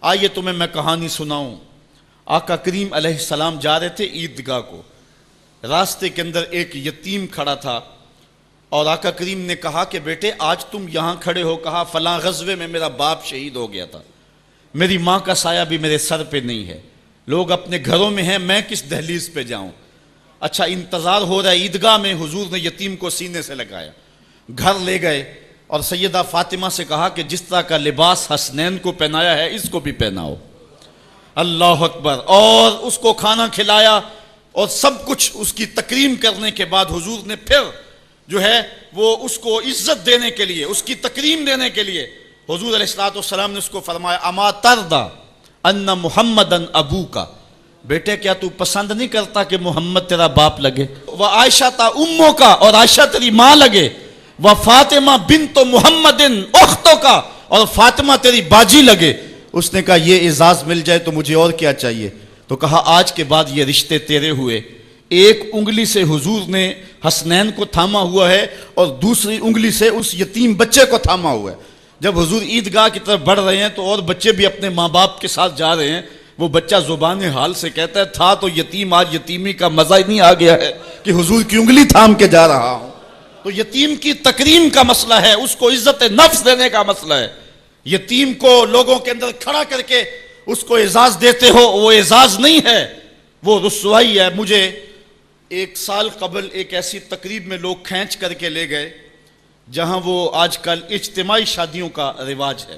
آئیے تمہیں میں کہانی سناؤں۔ آقا کریم علیہ السلام جا رہے تھے عیدگاہ کو، راستے کے اندر ایک یتیم کھڑا تھا اور آقا کریم نے کہا کہ بیٹے آج تم یہاں کھڑے ہو، کہا فلاں غزوے میں میرا باپ شہید ہو گیا تھا، میری ماں کا سایہ بھی میرے سر پہ نہیں ہے، لوگ اپنے گھروں میں ہیں، میں کس دہلیز پہ جاؤں؟ اچھا انتظار ہو رہا ہے عیدگاہ میں، حضور نے یتیم کو سینے سے لگایا، گھر لے گئے اور سیدہ فاطمہ سے کہا کہ جس طرح کا لباس حسنین کو پہنایا ہے اس کو بھی پہناؤ۔ اللہ اکبر۔ اور اس کو کھانا کھلایا اور سب کچھ اس کی تکریم کرنے کے بعد حضور نے پھر جو ہے وہ اس کو عزت دینے کے لیے، اس کی تکریم دینے کے لیے حضور علیہ السلام نے اس کو فرمایا اما ترضى ان محمدن ابوکا، بیٹے کیا تو پسند نہیں کرتا کہ محمد تیرا باپ لگے؟ وہ عائشہ تا امو کا، اور عائشہ تیری ماں لگے، وہ فاطمہ بنت محمد اختوں کا، اور فاطمہ تیری باجی لگے۔ اس نے کہا یہ اعزاز مل جائے تو مجھے اور کیا چاہیے؟ تو کہا آج کے بعد یہ رشتے تیرے ہوئے۔ ایک انگلی سے حضور نے حسنین کو تھاما ہوا ہے اور دوسری انگلی سے اس یتیم بچے کو تھاما ہوا ہے۔ جب حضور عیدگاہ کی طرف بڑھ رہے ہیں تو اور بچے بھی اپنے ماں باپ کے ساتھ جا رہے ہیں، وہ بچہ زبان حال سے کہتا ہے تھا تو یتیم، آج یتیمی کا مزہ ہی نہیں آ گیا ہے کہ حضور کی انگلی تھام کے جا رہا ہوں۔ تو یتیم کی تکریم کا مسئلہ ہے، اس کو عزت نفس دینے کا مسئلہ ہے۔ یتیم کو لوگوں کے اندر کھڑا کر کے اس کو اعزاز دیتے ہو، وہ اعزاز نہیں ہے، وہ رسوائی ہے۔ مجھے ایک سال قبل ایک ایسی تقریب میں لوگ کھینچ کر کے لے گئے جہاں وہ آج کل اجتماعی شادیوں کا رواج ہے،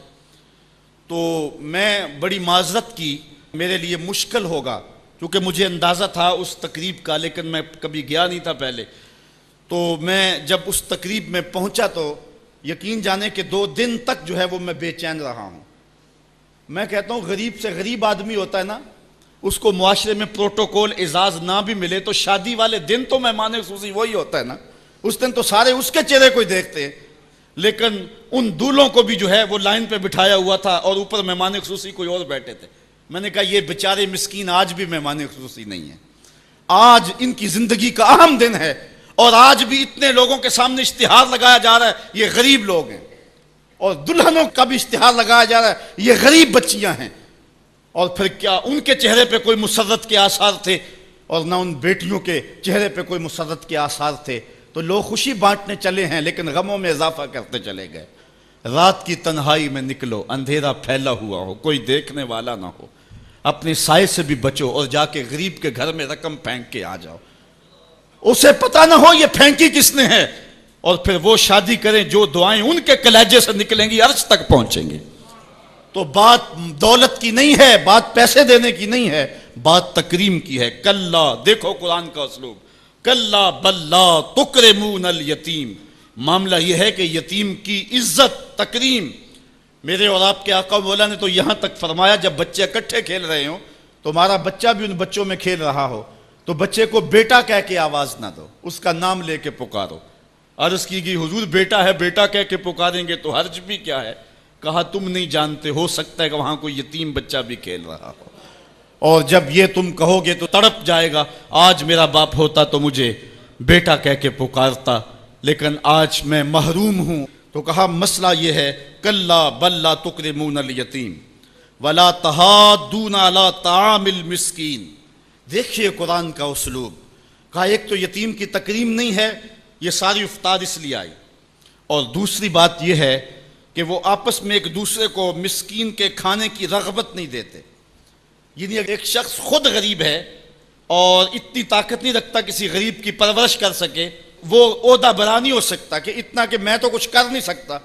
تو میں بڑی معذرت کی، میرے لیے مشکل ہوگا کیونکہ مجھے اندازہ تھا اس تقریب کا، لیکن میں کبھی گیا نہیں تھا پہلے۔ تو میں جب اس تقریب میں پہنچا تو یقین جانے کہ 2 دن تک جو ہے وہ میں بے چین رہا ہوں۔ میں کہتا ہوں غریب سے غریب آدمی ہوتا ہے نا، اس کو معاشرے میں پروٹوکول اعزاز نہ بھی ملے تو شادی والے دن تو مہمان خصوصی وہی ہوتا ہے نا، اس دن تو سارے اس کے چہرے کو ہی دیکھتے ہیں۔ لیکن ان دولوں کو بھی جو ہے وہ لائن پہ بٹھایا ہوا تھا اور اوپر مہمان خصوصی کوئی اور بیٹھے تھے۔ میں نے کہا یہ بیچارے مسکین آج بھی مہمان خصوصی نہیں ہیں، آج ان کی زندگی کا اہم دن ہے اور آج بھی اتنے لوگوں کے سامنے اشتہار لگایا جا رہا ہے یہ غریب لوگ ہیں، اور دلہنوں کا بھی اشتہار لگایا جا رہا ہے یہ غریب بچیاں ہیں۔ اور پھر کیا ان کے چہرے پہ کوئی مسرت کے آثار تھے اور نہ ان بیٹیوں کے چہرے پہ کوئی مسرت کے آثار تھے؟ تو لوگ خوشی بانٹنے چلے ہیں لیکن غموں میں اضافہ کرتے چلے گئے۔ رات کی تنہائی میں نکلو، اندھیرا پھیلا ہوا ہو، کوئی دیکھنے والا نہ ہو، اپنے سائے سے بھی بچو اور جا کے غریب کے گھر میں رقم پھینک کے آ جاؤ، اسے پتہ نہ ہو یہ پھینکی کس نے ہے، اور پھر وہ شادی کریں جو دعائیں ان کے کلیجے سے نکلیں گی عرش تک پہنچیں گے۔ تو بات دولت کی نہیں ہے، بات پیسے دینے کی نہیں ہے، بات تکریم کی ہے۔ کلا، دیکھو قرآن کا اسلوب، کلا بل لا تکرمون الیتیم، معاملہ یہ ہے کہ یتیم کی عزت تکریم۔ میرے اور آپ کے آقا مولا نے تو یہاں تک فرمایا جب بچے اکٹھے کھیل رہے ہوں، تمہارا بچہ بھی ان بچوں میں کھیل رہا ہو تو بچے کو بیٹا کہہ کے آواز نہ دو، اس کا نام لے کے پکارو۔ عرض کی گئی حضور بیٹا ہے، بیٹا کہہ کے پکاریں گے تو حرج بھی کیا ہے؟ کہا تم نہیں جانتے، ہو سکتا ہے کہ وہاں کوئی یتیم بچہ بھی کھیل رہا ہو، اور جب یہ تم کہو گے تو تڑپ جائے گا، آج میرا باپ ہوتا تو مجھے بیٹا کہہ کے پکارتا، لیکن آج میں محروم ہوں۔ تو کہا مسئلہ یہ ہے کلا بل لا تکرمون الیتیم ولا تحاضون علی طعام المسکین۔ دیکھیے قرآن کا اسلوب، کہا ایک تو یتیم کی تکریم نہیں ہے، یہ ساری افطار اس لیے آئی، اور دوسری بات یہ ہے کہ وہ آپس میں ایک دوسرے کو مسکین کے کھانے کی رغبت نہیں دیتے۔ یعنی ایک شخص خود غریب ہے اور اتنی طاقت نہیں رکھتا کسی غریب کی پرورش کر سکے، وہ عہدہ برا نہیں ہو سکتا کہ اتنا کہ میں تو کچھ کر نہیں سکتا،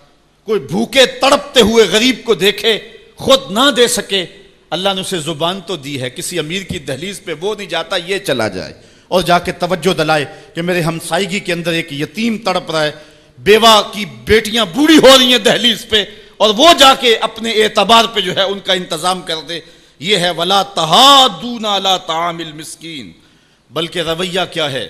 کوئی بھوکے تڑپتے ہوئے غریب کو دیکھے خود نہ دے سکے، اللہ نے اسے زبان تو دی ہے، کسی امیر کی دہلیز پہ وہ نہیں جاتا یہ چلا جائے اور جا کے توجہ دلائے کہ میرے ہمسائیگی کے اندر ایک یتیم تڑپ رہا ہے، بیوہ کی بیٹیاں بوڑھی ہو رہی ہیں دہلیز پہ، اور وہ جا کے اپنے اعتبار پہ جو ہے ان کا انتظام کر دے۔ یہ ہے ولا تحاضون علی طعام المسکین۔ بلکہ رویہ کیا ہے؟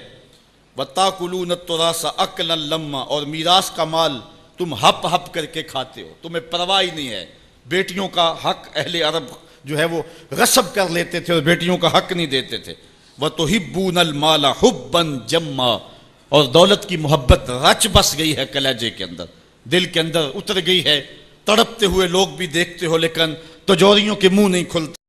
وَتَأْكُلُونَ التُّرَاثَ أَكْلًا لَمًّا، اور میراث کا مال تم ہپ ہپ کر کے کھاتے ہو، تمہیں پرواہ نہیں ہے۔ بیٹیوں کا حق اہل عرب جو ہے وہ غصب کر لیتے تھے اور بیٹیوں کا حق نہیں دیتے تھے۔ وَتُحِبُّونَ الْمَالَ حُبًّا جَمًّا، اور دولت کی محبت رچ بس گئی ہے کلیجے کے اندر، دل کے اندر اتر گئی ہے، تڑپتے ہوئے لوگ بھی دیکھتے ہو لیکن تو جوہریوں کے منہ نہیں کھلتے۔